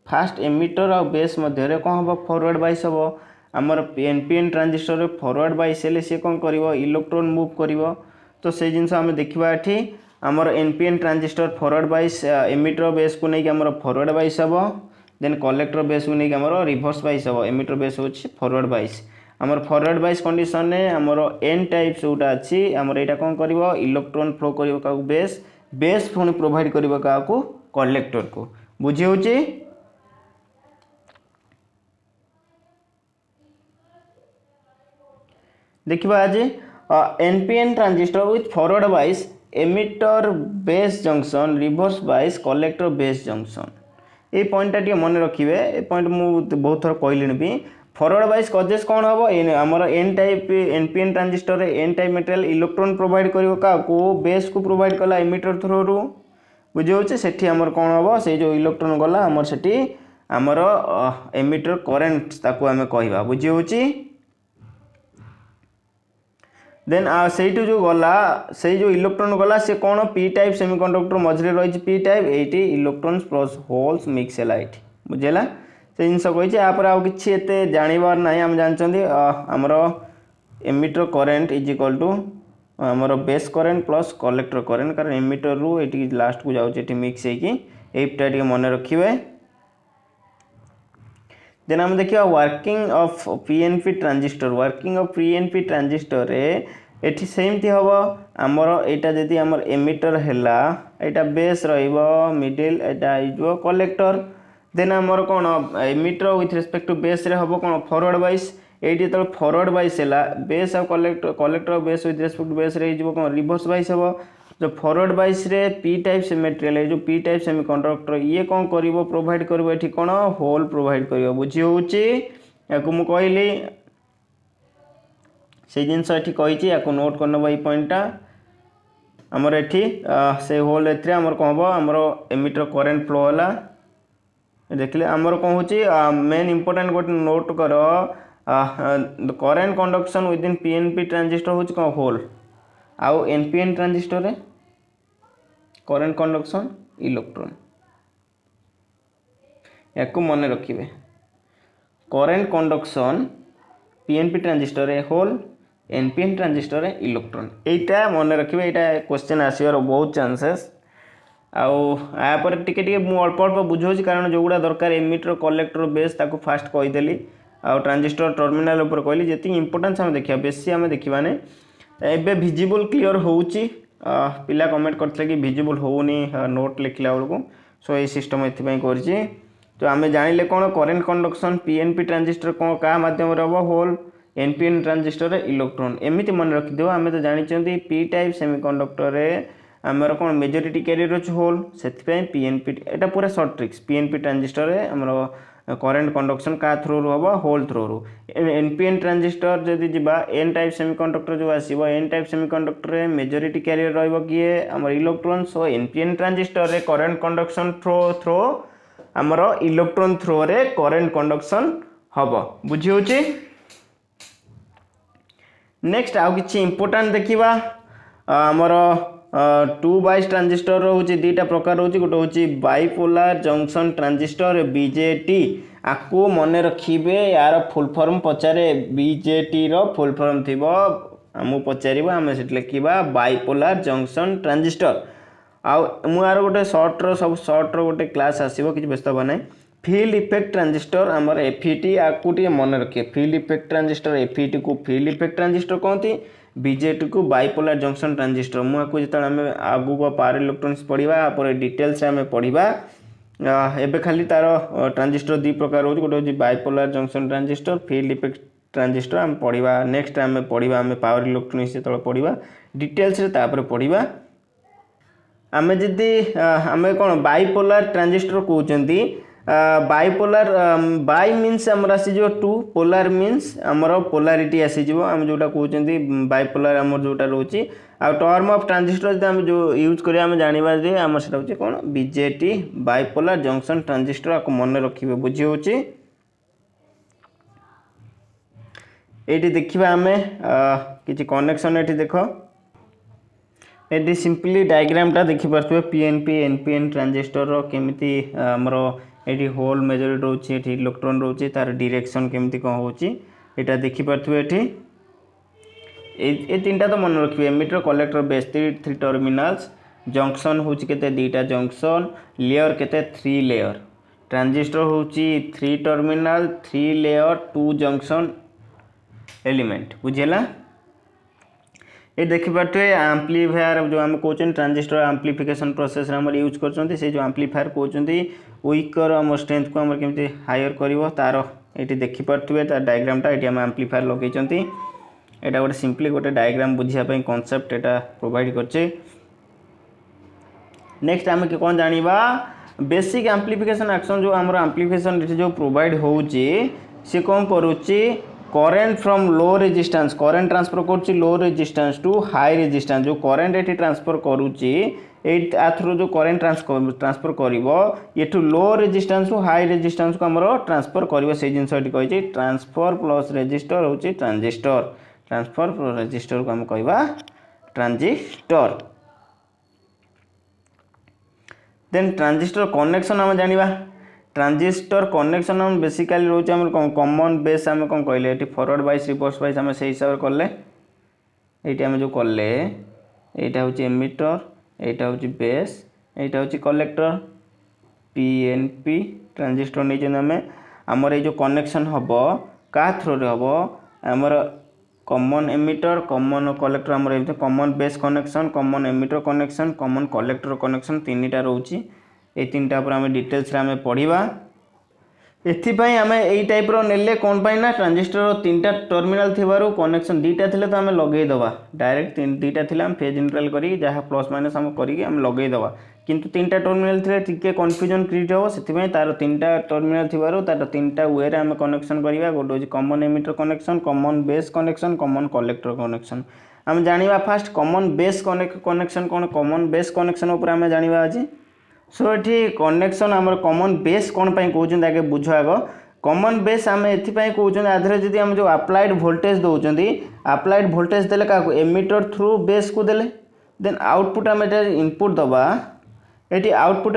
फास्ट एमिटर और बेस मध्य कौन हम फॉरवर्ड बाइस हम आमर एनपीएन ट्रांजिस्टर फॉरवर्ड बाइस हेले सी कौन कर इलेक्ट्रॉन मूव कर तो से जिन आम देखा ये आमर NPN transistor forward bias emitter base को लेकिन आमर फॉरवर्ड बाइस हम देन कलेक्टर बेस को लेकिन आमर रिवर्स बाइस हम एमिटर बेस हो फॉरवर्ड बाइस आमर फॉरवर्ड बाइस कंडीशन में आमर एन टाइप जोटा अच्छी आमर यहाँ कौन कर इलेक्ट्रॉन फ्लो कर बेस बेस पुणी प्रोवाइड कर कलेक्टर को बुझी हो देखिए आज NPN transistor with forward bias emitter base junction reverse bias collector base junction ये पॉइंटा टे मन रखिए ये पॉइंट मुझे बहुत थर कहली भी फॉरवर्ड बाइस कजेस कौन हम आमर N type NPN transistor N type material electron provide कर बेस को प्रोवाइड कला एमिटर थ्रू बुझे से आमर कौन हम से जो इलेक्ट्रॉन गला आमर से आमर एमिटर करेन्ट ताकू आम कह बुझी हो देन से जो गला से जो इलेक्ट्रॉन गला से कौन पी टाइप सेमीकंडक्टर मझे रही पी टाइप ये इलेक्ट्रॉन्स प्लस होल्स मिक्स है ये बुझेगा से जिन कही आउ कि जानवर ना आम जानते आमर emitter current is equal to आमर base current plus collector current कारण एमिटर रू ये लास्ट को जाऊँगी मिक्स होटा मन रखिए देन आम देखिए working of PNP transistor working of PNP transistor एठी सेमती हम आमर यहाँ जदि आमर एमिटर हैला यहाँ बेस रिडिल यहाँ कलेक्टर देन आमर कौन emitter with respect to base रे हम कौन फॉरवर्ड बाइस ये जो फॉरवर्ड बाइस है बेस और collector base with respect to base रे कौन रिवर्स बाइस हम जो फॉरवर्ड बाइस रे पी टाइप से मटेरियल जो पी टाइप सेमीकंडक्टर ये कौन करिवो प्रोवाइड करिवो एठी कौन होल प्रोवाइड करिवो बुझी होउची याकू मु कहली से जिनस एठी कहिची याकू नोट करनबा ई पॉइंटटा हमर एठी से होल एथरे हमर कहबो हमर एमिटर करंट फ्लो होला देखले हमर कोन होची मेन इंपोर्टेंट गोट नोट करो current conduction with in PNP transistor होची कोन होल आउ एनपीएन ट्रांजिस्टर रे करंट कंडक्शन इलेक्ट्रॉन याकू मन रखिए करंट कंडक्शन पीएनपी ट्रांजिस्टर रे होल एनपीएन ट्रांजिस्टर रे इलेक्ट्रॉन एटा मन रखिए एटा क्वेश्चन आसीबार बहुत चांसेस आउ यापर टिके टिके मु अल्प अल्प बुझाऊँ कारण जो गुड़ा दरकार एमिटर कलेक्टर बेस ताको फास्ट कहीदेली आउ ट्रांजिस्टर टर्मिनाल ऊपर कहली जी इंपोर्टेंस आम देखा बेसी आम देखा एबे विजिबल क्लियर होउची पिला कमेंट करते कि विजिबल होउनी नोट लिखला बेलू सो ये सिस्टम एथि करछि तो आम जानिले कौन करेन्ट कंडक्शन पीएनपी ट्रांजिस्टर कौन क्या मध्यम हम होल एनपीएन ट्रांजिस्टर इलेक्ट्रॉन एमती मन रखिदेव आम तो जानते पी टाइप सेमीकंडक्टर आमर कौन मेजोरिटी कैरियर अच्छे होल से पीएनपी एटा पूरा सर्ट ट्रिक्स पीएनपी ट्रांजिस्टर आमर करेन्ट कंडक्शन क्या थ्रू हम होल थ्रू एनपीएन ट्रांजिस्टर जदि जीवा एन टाइप सेमीकंडक्टर जो आसो N type semiconductor majority carrier रे आमर इलेक्ट्रॉन सो एनपीएन ट्रांजिस्टर रे करेन्ट कंडक्शन थ्रो आमर इलेक्ट्रॉन थ्रो रे करेन्ट कंडक्शन हम बुझी होची नेक्स्ट आउ किछि इंपोर्टेंट देखिबा आमर 2 बाइस ट्रांजिस्टर रोचे दुईटा प्रकार रोचे गोटे हूँ बाइपोलार जंक्शन ट्रांजिस्टर बीजेटी आपको मन रखिए यार फुल फॉर्म पचारे बीजेटी रो फुल फॉर्म थी आम पचार आम से लिखा बाइपोलार जंक्शन ट्रांजिस्टर आउ यार गोटे सर्ट्र सब सर्ट्र गोटे क्लास आसो कि व्यस्त हवा ना फील्ड इफेक्ट ट्रांजिस्टर आमर एफईटी आपको मन रखिए फील्ड इफेक्ट ट्रांजिस्टर एफईटी को फील्ड इफेक्ट ट्रांजिस्टर कहती बीजेटी को बाइपोलार जंक्शन ट्रांजिस्टर मुझे जो आम आगू पावर इलेक्ट्रोनिक्स पढ़ा डिटेल्स आम पढ़ा एबे खाली तार ट्रांजिस्टर दी प्रकार हो गोटे हूँ bipolar junction transistor field effect transistor आम पढ़ा नेक्स्ट आम पढ़ा आम पावर इलेक्ट्रोनिक्स जो पढ़ा डिटेल्स पढ़ा आम जदि आम कौन बाइपोलार ट्रांजिस्टर कहते बाइपोलार बाई मीन्स आमर आसीज टू पोलार मीन्स आमर पोलारिटी आसीज आम जोटा कहते बाइपोलार आमर जोटा रोचे आ टर्म ऑफ ट्रांजिस्टर जब आम जो यूज करिया आम जानिबा जे आमर सेटा होची कोन बीजेटी बाइपोलार जंक्शन ट्रांजिस्टर आपको मन रखिबे बुझी होची एटी देखिबा आमे किछि कनेक्शन एटी देखो एटी सिंपली डायग्राम टा देखि परथबे पीएनपी एनपीएन ट्रांजिस्टर रो केमिति हमरो ये होल मेजॉरिटी रोचे ये इलेक्ट्रॉन रोचे तार डायरेक्शन केमती कौन होची एटा देखि पारथुबे एठी ए तीनटा तो मन रखिए emitter collector base three terminals junction होची केते दीटा जंक्शन लेयर केते 3 लेयर ट्रांजिस्टर होची 3 टर्मिनल 3 लेयर 2 जंक्शन एलिमेंट बुझेला ये देखि पारथुबे एम्प्लीफायर जो हम कहउछन ट्रांजिस्टर एम्प्लीफिकेशन प्रोसेस हम यूज करछन्ती से जो एम्प्लीफायर कहउछन्ती वीकर हम स्ट्रेंथ को हम केमती हायर करिवो तार एटी देखि पारथुबे तार डायग्रामटा एटी हम एम्प्लीफायर लगेछन्ती एटा गोटे सिंपली गोटे डायग्राम बुझिया पई कांसेप्ट एटा प्रोवाइड करछे नेक्स्ट हम कोन जानिबा बेसिक एम्प्लीफिकेशन एक्शन जो हमर एम्प्लीफिकेशन जो प्रोवाइड होउची से कोन करूची current from low resistance current transfer करूची low resistance to high resistance जो करंट एटी ट्रांसफर करूची एट थ्रू जो करंट ट्रांसफर करिवो ये to low resistance to high resistance को हमरो ट्रांसफर करिवो से जिंस एटी कहै ट्रांसफर प्लस रेजिस्टर होची ट्रांजिस्टर ट्रांसफर प्लस रेजिस्टर को हम कहबा ट्रांजिस्टर देन ट्रांजिस्टर कनेक्शन हम जानिबा ट्रांजिस्टर कनेक्शन हम बेसिकली रोचे हम कॉमन बेस हम कौन कहले ये फॉरवर्ड वाइज रिवर्स वाइज हम से हिसाब से कले ये हम जो कले यहाँ हूँ एमिटर यहाँ हूँ बेस यहाँ हूँ कलेक्टर पीएनपी ट्रांजिस्टर नहीं आम आमर ये जो कनेक्शन हम क्या थ्रो हम आमर कॉमन एमिटर कॉमन कलेक्टर आमर common base connection common emitter connection common collector connection तीनटा रोची ये तीनटा पर आम डिटेल्स आम पढ़ा एथिपाई आम यही टाइप नेले कौन पाई ना ट्रांजिस्टर तीनटा टर्मिनाल थिबारु कनेक्शन दीटा थिले तो आम लगे दवा डायरेक्ट दीटा थिले आम फेज न्यूट्रल करी जहाँ प्लस माइनस आम करी आम लगे दवा किंतु तीनटा टर्मिनाल थिले टिके कन्फ्यूजन क्रिएट हो सेथिपाई तार तीनटा टर्मिनाल थिबारु तार तीनटा वे रे आम कनेक्शन करिवा गोटे होची common emitter connection common base connection common collector connection आम जानिबा फास्ट कॉमन बेस कनेक्शन कौन कॉमन बेस कनेक्शन ऊपर आम जानिबा अछि सो ये कनेक्शन आम कॉमन बेस कौन पाई कहउछन आगे बुझ आग कॉमन बेस आम एथिपाई कहउछन आधरे जदी हम जो अप्लाइड वोल्टेज दउछंती अप्लाइड वोल्टेज देले का एमिटर थ्रू बेस को देले देन आउटपुट आम एटा इनपुट दबा एटी आउटपुट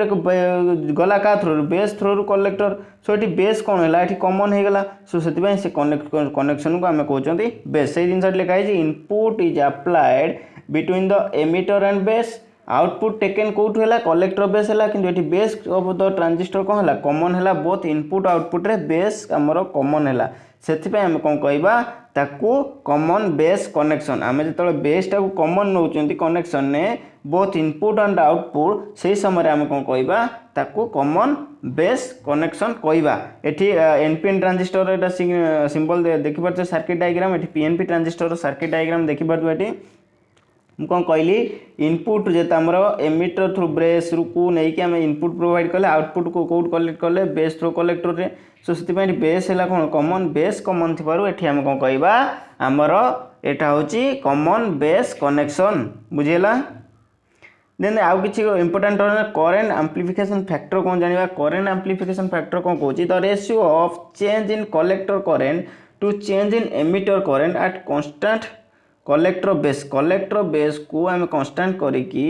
गला का थ्रू बेस थ्रू कलेक्टर सो ये बेस कौन है ये कॉमन हो गला सो से से कनेक्शन को आम कहउछंती बेस से जिनस लिखा है input is applied between the emitter and base output taken कौट है कलेक्टर बेस है कि बेस ऑफ द ट्रांजिस्टर कौन है कॉमन है बोथ इनपुट आउटपुट रे बेस आमर कॉमन है से आम कौन कहवा ताकू कॉमन बेस कनेक्शन आम जो बेस टाक कॉमन नौ कनेक्शन ने बोथ इनपुट एंड आउटपुट से समय आम कौन कहवा ताकू कॉमन बेस कनेक्शन कहवा एटी एनपीएन ट्रांजिस्टर एटा सिंबल देखि पारछे सर्किट डायग्राम एटी पीएनपी ट्रांजिस्टर सर्किट डायग्राम देखि पारछे एटी कौन कहली इनपुट जेत आमर एमिटर थ्रू बेस को लेकिन आम इनपुट प्रोवाइड कले आउटपुट को कौट कलेक्ट कले बेस थ्रू कलेक्टर रे सो से बेस है कौन कॉमन बेस कॉमन थिबारु एठी आम कौन कहबा आमर एटा होची कॉमन बेस कनेक्शन बुझेला देन आउ किछि इंपोर्टेंट करेंट एम्प्लीफिकेशन फैक्टर कौन जानिबा करेंट एम्प्लीफिकेशन फैक्टर कौन कहूची the ratio of change in collector current to change in emitter current at constant collector base को आम कांस्टेंट करिकी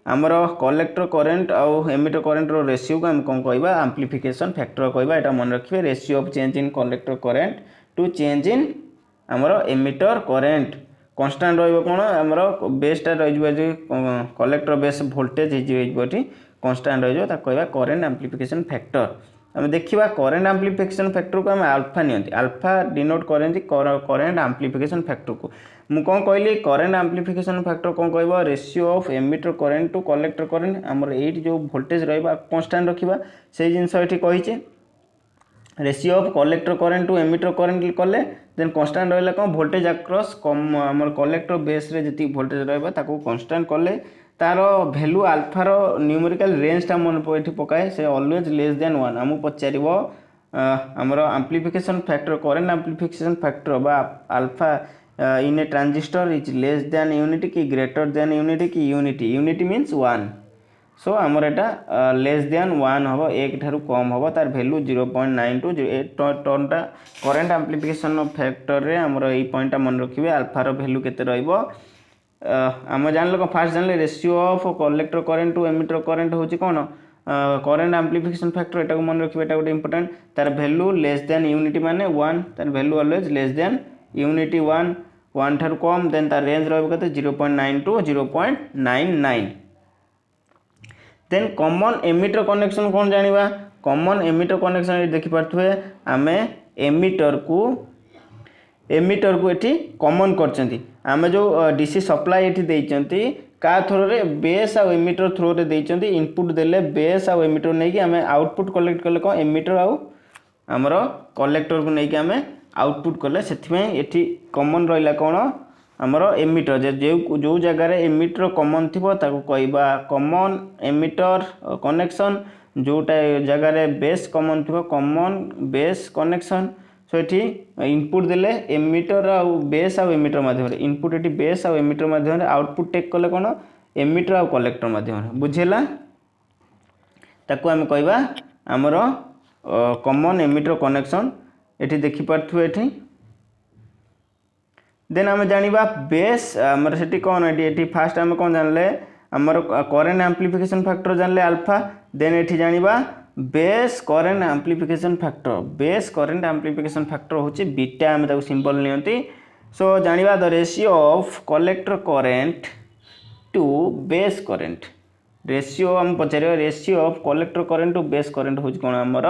आमर कलेक्टर करेंट आउ एमिटर करेंट रो रेशियो को आम कौन कहबा एम्प्लीफिकेशन फैक्टर कहबा एटा मन रखिबे ratio of change in collector current to change in आमर एमिटर करेंट कांस्टेंट रहइबो कोन आमर बेसटा रहिबो जे कलेक्टर बेस वोल्टेज हिजबोटी कांस्टेंट रहिबो ता कहबा करेंट एम्प्लीफिकेशन फैक्टर आम देखा करेंट एम्प्लीफिकेशन फैक्टर को आम अल्फा नियंती अल्फा डिनोट करती करेंट एम्प्लीफिकेशन फैक्टर को मु कौन कहली करेंट एम्प्लीफिकेशन फैक्टर कौन कह ratio of emitter current to collector current आमर एट जो वोल्टेज रहा कांस्टेंट रखा से जिनस ये कही ratio of collector current to emitter current कले देन कांस्टेंट रहा कौन वोल्टेज अक्रॉस कम आमर कलेक्टर बेस रे जी वोल्टेज रहा कांस्टेंट कले तार भैल्यू आल्फार न्यूमेरिकल रेंजटा मन ये पकाए से ऑलवेज लेस देन 1 आमको पचार आमर amplification factor current amplification factor बा alpha in a transistor is less than unity कि ग्रेटर देन यूनिटी कि यूनिटी मीन्स 1 सो आमर एटा लेस देन 1 हम एक ठारू कम हम तार भैल्यू 0.92 टर्नटा करेंट एम्प्लीफिकेशन फैक्टर रे आमर यही पॉइंटा मन रखिए आल्फार भैल्यू केते रहइबो आम जान फास्ट जानले ratio of collector current to emitter current होची कौन करेन्ट एम्प्लीफिकेशन फैक्टर एटा को मन रखिबे एटा गोटे इंपोर्टेंट तार वैल्यू लेस देन यूनिटी माने 1 तार value always less than unity 1 ठार कम देन तार रेंज रहबो कते 0.9 to 0.99 then common emitter connection कोन जानिबा कॉमन एमिटर कनेक्शन देखि पारथुए आमे एमिटर को एठी कॉमन करचंती आमे जो डीसी सप्लाई एठी देइचंती का थ्रो रे बेस आ एमिटर थ्रो रे देइचंती इनपुट देले बेस आ एमिटर नै कि आमे आउटपुट कलेक्ट करले को एमिटर आ हमरो कलेक्टर को नै कि आमे आउटपुट करले सेथि में एठी कॉमन रहिला कोन हमरो एमिटर जो जगह रे एमिटर कॉमन थिबो ताको कहबा कॉमन एमिटर कनेक्शन जोटा जगह रे बेस कॉमन थिबो कॉमन बेस कनेक्शन सो एठी इनपुट देले एमिटर आ बेस आ एमिटर माध्यम रे इनपुट एठी बेस आ एमिटर माध्यम रे आउटपुट टेक करले कोन एमिटर आ कलेक्टर माध्यम रे बुझेला ताको हम कहबा हमरो कॉमन एमिटर कनेक्शन एठी देखि पारथु एठी देन हम जानिबा बेस हमर सेठी कोन एठी फास्ट हम कोन जानले हमर करेंट एम्प्लीफिकेशन फैक्टर जानले अल्फा देन एठी जानिबा बेस करेंट एम्प्लीफिकेशन फैक्टर होची बीटा हम ताको सिंबल नियंती सो जानिबा the ratio of collector current to base current ratio हम पचारे ratio of collector current to base current होची कोन हमर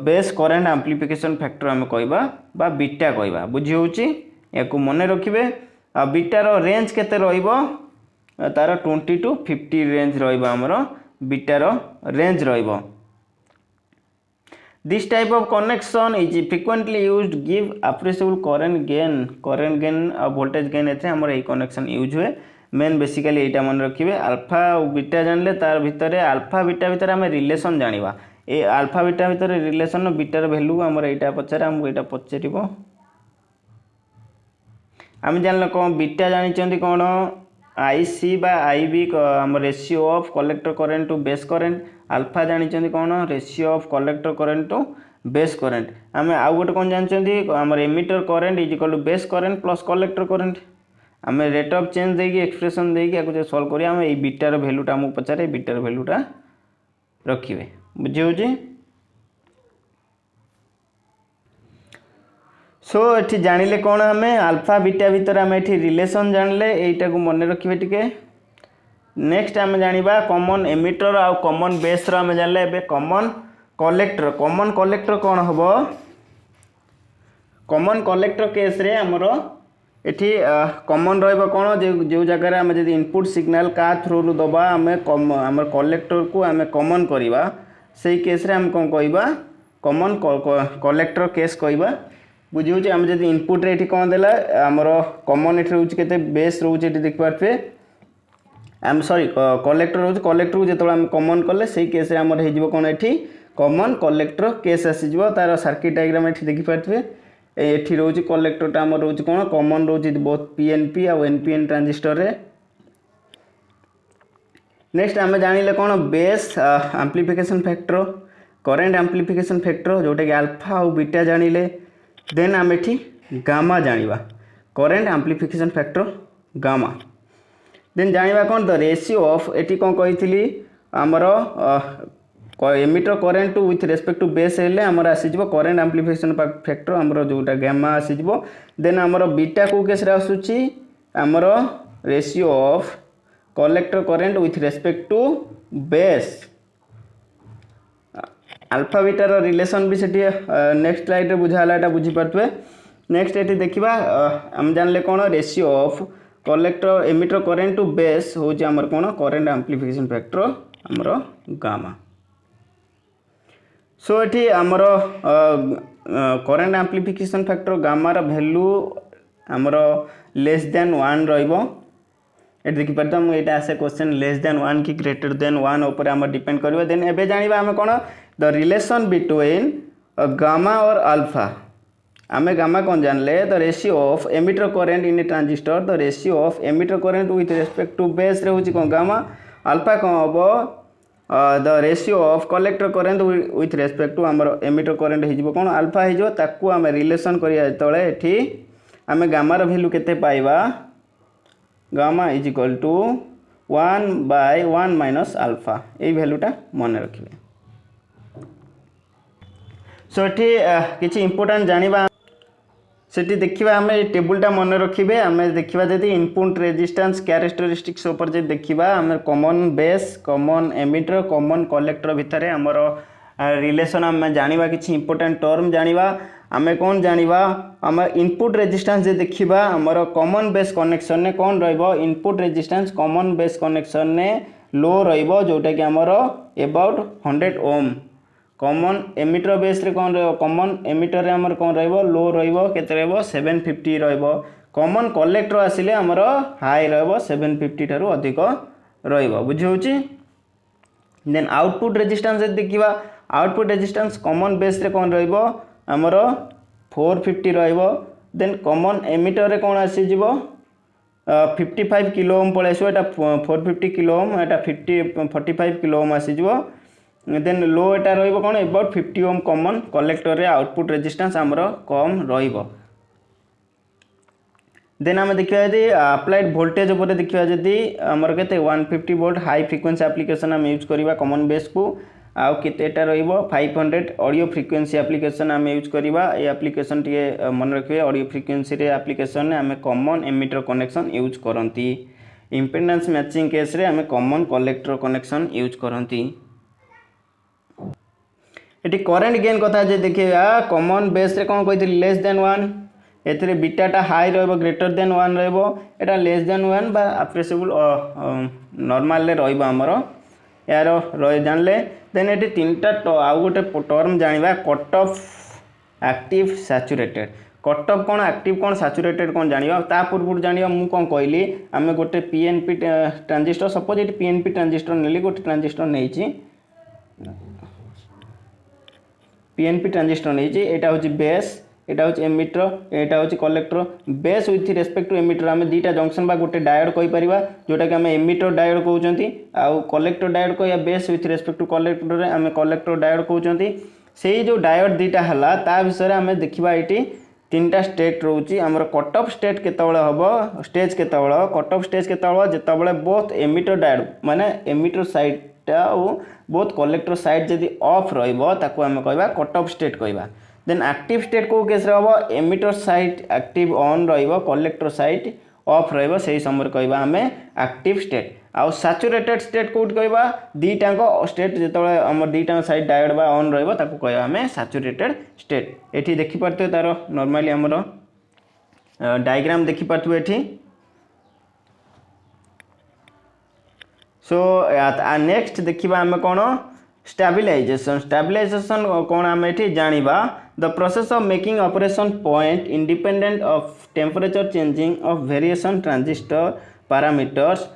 बेस करेंट एम्प्लीफिकेशन फैक्टर हम कहबा बा बीटा कहबा बुझी होची याको मने रखिबे आ बीटा रो रेंज केते रहइबो तार 20 टू 50 रेंज रहइबो हमरो बीटा रो रेंज रहइबो this type of connection is frequently used give appreciable current gain आ वोल्टेज गेन एथे हमर ए कनेक्शन यूज हुए मेन बेसिकली एटा मन रखिबे अल्फा और बीटा जानले तार भितरे अल्फा बीटा भितरे हम रिलेशन जानिबा ए अल्फा बीटा भितरे रिलेशन बीटा रो वैल्यू हमर एटा पछरे हम एटा पछरिबो हम जानले कोन बीटा जानि चंदी कोन IC बा IB हम ratio of collector current to base current alpha जानि चंदी कोन ratio of collector current to base current हम आउ गोटे कोन जानि चंदी हमर emitter current is equal to base current plus collector current हम रेट ऑफ चेंज देगी एक्सप्रेशन देगी आको जे सॉल्व करिया हम ए बीटा रो वैल्यूटा हम पचारे बीटा रो वैल्यूटा रखिबे बुझी होजी सो एठी जानिले कोन हमें अल्फा बीटा भीतर हम एठी रिलेशन जानले एटा को मन रखिबे टिके नेक्स्ट हम जानिबा कॉमन एमिटर आ कॉमन बेस रो हम जानले एबे कॉमन कलेक्टर कोन हबो कॉमन कलेक्टर केस रे हमरो एठी कॉमन रहबो कोन जो जगह रे हम जदी इनपुट सिग्नल का थ्रू रु दबा हमें हमर कलेक्टर को हमें कॉमन करिबा सेही केस रे हम कोन कहबा कॉमन कलेक्टर केस कहबा बुझी होची हम जदी इनपुट रे एठी कोन देला हमरो कॉमन एठी रहउची केते बेस रहउची एठी देख पारथे हम सॉरी कलेक्टर रहउची कलेक्टर को जेतोला हम कॉमन करले सेही केस रे हमर हे जिवो कोन एठी कॉमन कलेक्टर केस आसी जिवो तार सर्किट डायग्राम एठी देखि पारथे एठी रहउची कलेक्टर ता हमर रहउची कोन कॉमन रहउची बोथ पीएनपी आ एनपीएन ट्रांजिस्टर रे नेक्स्ट हम जानिले कोन base amplification factor current amplification factor जोटा कि अल्फा और बीटा जानिले देन आम एठी गामा जानिबा current amplification factor gamma then जानिबा कोन द रेशियो ऑफ एठी कोन कहितली हमरो emitter current with respect to base हेले हमर आसी जिवो करंट एम्प्लीफिकेशन फैक्टर हमरो जोटा गामा आसी जिवो देन हमरो बीटा को केस रे आसुची हमरो ratio of collector current with respect to base alpha beta रो रिलेशन भी सेठी नेक्स्ट स्लाइड रे बुझाला एटा बुझी पारतवे नेक्स्ट एठी देखिबा हम जानले कोन ratio of collector emitter current to base होची हमर कोन करंट एम्प्लीफिकेशन फैक्टर हमरो गामा सो एठी हमरो करंट एम्प्लीफिकेशन फैक्टर गामा रो वैल्यू हमरो लेस देन 1 रहइबो एट देखि परता हम एटा आसे क्वेश्चन लेस देन 1 की ग्रेटर देन 1 ऊपर हम डिपेंड करबो देन एबे जानिबा हम कोन द रिलेशन बिटवीन गामा और अल्फा आमे गामा कौन जानले the ratio of emitter current in a transistor the ratio of emitter current with respect to base रे होची कोन गामा अल्फा कोन हबो the ratio of collector current with respect to हमर एमिटर करंट हे जिवो कोन अल्फा हे जिवो ताकू आमे रिलेशन करिया तळे एठी आमे गामा रो वैल्यू केते पाइबा gamma is equal to 1/1 minus alpha ये वैल्यूटा मन रखिए। सो ये किसी इंपोर्टेंट जानिबा सेठी देखिबा हमें टेबुलटा मन रखिबे। हमें देखिबा जदि इनपुट रेजिस्टेंस कैरेक्टरिस्टिक्स ऊपर जे देखिबा हमें common base common emitter common collector भितर हमर रिलेशन हमें जानिबा किसी इंपोर्टेंट टर्म जानिबा। आमे कौन जानिबा आम इनपुट रेजिस्टेंस जे देखिबा हमर कॉमन बेस कनेक्शन ने कौन रहइबो input resistance common base connection ने लो रहइबो जोटा कि हमर about 100 ohm. Common emitter base रे कौन रहिबो कॉमन एमिटर रे हमर कौन रहइबो लो रहइबो केते रहइबो 750 रहइबो। कॉमन कलेक्टर आसिले हमर हाई रहइबो 750 ठारू अधिक रहइबो बुझी होची। देन आउटपुट रेजिस्टेंस देखिबा आउटपुट रेजिस्टेंस कॉमन बेस रे कौन रहइबो हमर 450 रहइबो। देन कॉमन एमिटर रे कौन आसी जिवो 55 किलो ओम पळेसो एटा 450 किलो ओम एटा 45 किलो ओम आसी जिवो। देन लो एटा रहिबो कोन अबाउट 50 ओम कॉमन कलेक्टर रे आउटपुट रेजिस्टेंस हमरो कम रहिबो। देन हम देखिबा यदि अप्लाइड वोल्टेज ऊपर देखिबा यदि हमर केते 150 वोल्ट हाई फ्रीक्वेंसी एप्लीकेशन हम यूज करिबा कॉमन बेस को आउ केते एटा रहिबो 500 ऑडियो फ्रीक्वेंसी एप्लीकेशन हम यूज करिबा। ए एप्लीकेशन टिके मन रखिबे ऑडियो फ्रीक्वेंसी रे एप्लीकेशन ने हमें कॉमन एमिटर कनेक्शन यूज करंती। इंपेडेंस मैचिंग केस रे हमें कॉमन कलेक्टर कनेक्शन यूज करंती। ये करेंट गेन कथा जे देखिए कॉमन बेस रे कौन कही लेस देन 1 एथिरे बीटाटा हाई रहइबो ग्रेटर देन 1 रहइबो एटा लेस देन 1 बा अप्रेसिबल नॉर्मल ले रहइबो हमरो यार रह जानले। देन एटी तीनटा आउ गोटे टर्म जानिबा cut off active saturated. Cut off कौन एक्टिव कौन सैचुरेटेड कौन जानिबा ता पूर्व जानिबा मु कौन कहली आमे गोटे पीएनपी ट्रांजिस्टर सपोज एटी पीएनपी ट्रांजिस्टर नेली गोटे ट्रांजिस्टर नेइची पीएनपी ट्रांजिस्टर नहीं एटा होची बेस एटा होची एमिटर एटा होची collector. Base with respect to emitter आमे दीटा जंक्शन बा गोटे डायोड कहि परिबा जोटा कि आमे एमिटर डायोड कहउचंती आउ कलेक्टर डायोड को या base with respect to collector रे आमे कलेक्टर डायोड कहउचंती। सेही जो डायोड दीटा हला ता विषय आमे देखिबा एटी तीनटा स्टेट रहउची हमर कट ऑफ स्टेट केतबेले हबो स्टेज केतबेले कट ऑफ स्टेज केतबेले जेतबेले बोथ एमिटर डायोड माने emitter side both collector side जदि ऑफ रहिबो ताको हम कहबा कट ऑफ स्टेट कहबा। देन एक्टिव स्टेट को केस रहबो एमिटर साइड एक्टिव ऑन रहिबो कलेक्टर साइड ऑफ रहिबो सेही समय कहबा हमें एक्टिव स्टेट। आउ सैचुरेटेड स्टेट कोड कहबा दीटा को स्टेट जेतबेले हमर दीटा साइड डायोड बा ऑन रहिबो ताको कहबा हमें सैचुरेटेड स्टेट। एठी देखि परते तारो नॉर्मली हमर डायग्राम देखि परतु एठी। सो नेक्स्ट देखिबा हमें कौन स्टेबलाइजेशन। स्टेबलाइजेशन कौन आम ये जानिबा the process of making operation point independent of temperature changing of variation transistor parameters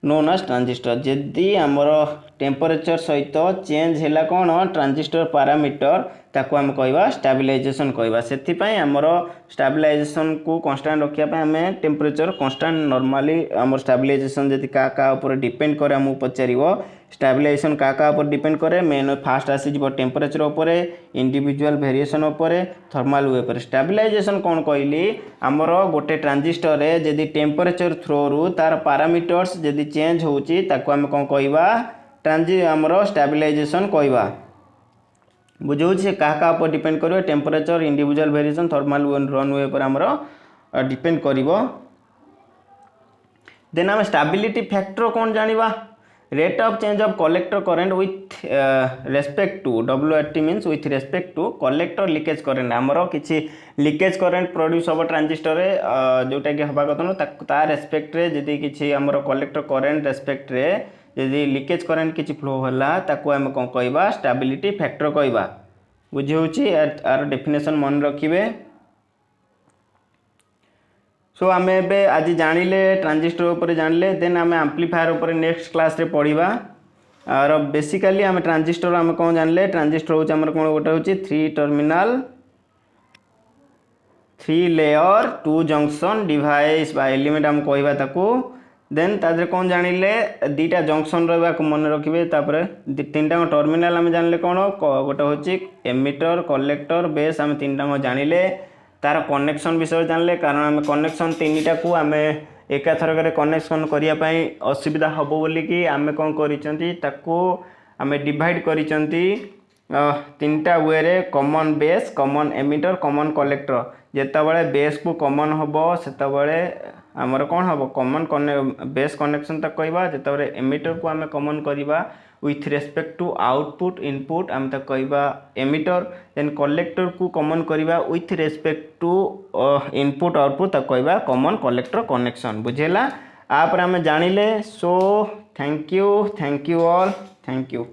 known as transistor. जदि आमर टेम्परेचर सहित चेंज है कौन ट्रांजिस्टर पैरामीटर ताको हम कहवा स्टेबलाइजेशन कहवा। से आमर स्टेबलाइजेशन को कांस्टेंट रखा आम टेम्परेचर कांस्टेंट नॉर्मली आमर स्टेबलाइजेशन जदि क्या ऊपर डिपेंड करे आमको पचार स्टेबलाइजेशन क्या ऊपर डिपेंड करे मेन फास्ट आसीज टेम्परेचर उपर इंडिविजुअल वेरिएशन उपर थर्माल उपर। स्टेबलाइजेशन कौन कहली आमर गोटे ट्रांजिस्टर रे जदि टेम्परेचर थ्रो रु तार पैरामीटर्स जदि चेंज होची ताको हम कौन कहवा आमर स्टेबलाइजेशन कहवा। बुझे से क्या ऊपर डिपेंड करिवो temperature individual variation thermal runaway पर आमर डिपेंड करिवो। देन आम स्टेबिलिटी फैक्टर कौन जानिबा rate of change of collector current with respect to WRT means with respect to collector leakage current. आमर किसी लीकेज करंट प्रोड्यूस हम ट्रांजिस्टर जोटा कि हवा कथा ता रेस्पेक्ट रे जदि किसी आमर कलेक्टर करंट रेस्पेक्ट रे जदि लीकेज करंट किसी फ्लो होला ताको हम कौन कहवा स्टेबिलिटी फैक्टर कहवा। बुझी होची आर डेफिनेशन मन रखिबे। सो आम ए आज जानिले ट्रांजिस्टर उपर जानिले देन आम एम्प्लीफायर उपर नेक्स्ट क्लास रे पढ़िबा। और बेसिकली आम ट्रांजिस्टर आम कौन जानिले ट्रांजिस्टर होची हमर कोन गोटे होची 3 टर्मिनल 3 लेयर 2 जंक्शन डिवाइस बा एलिमेंट हम कहबा ताको। देन तादरे कौन जानिले दीटा जंक्शन रहा को मन रखिबे तापर तीनटा टर्मिनल आम जानिले कौन गोटे होची एमिटर कलेक्टर बेस आम तीनटा जानिले तार कनेक्शन विषय जानले कारण आम कनेक्शन तीनटा को आम एका थरक कनेक्शन करने असुविधा हम बोलिकी आम कौन करको आम डिवाइड कर तीनटा वे रे common base common emitter common collector जितेबाला बेस को कॉमन हम से आमर कौन हम कॉमन बेस कनेक्शन तक कहवा जितेबाला एमिटर को आम कॉमन करवा with respect to output input आम तक कहवा एमिटर देन कलेक्टर को कॉमन करवा with respect to input output तक कहवा कॉमन कलेक्टर कनेक्शन बुझेला। आप आम जानिले। So thank you all thank you.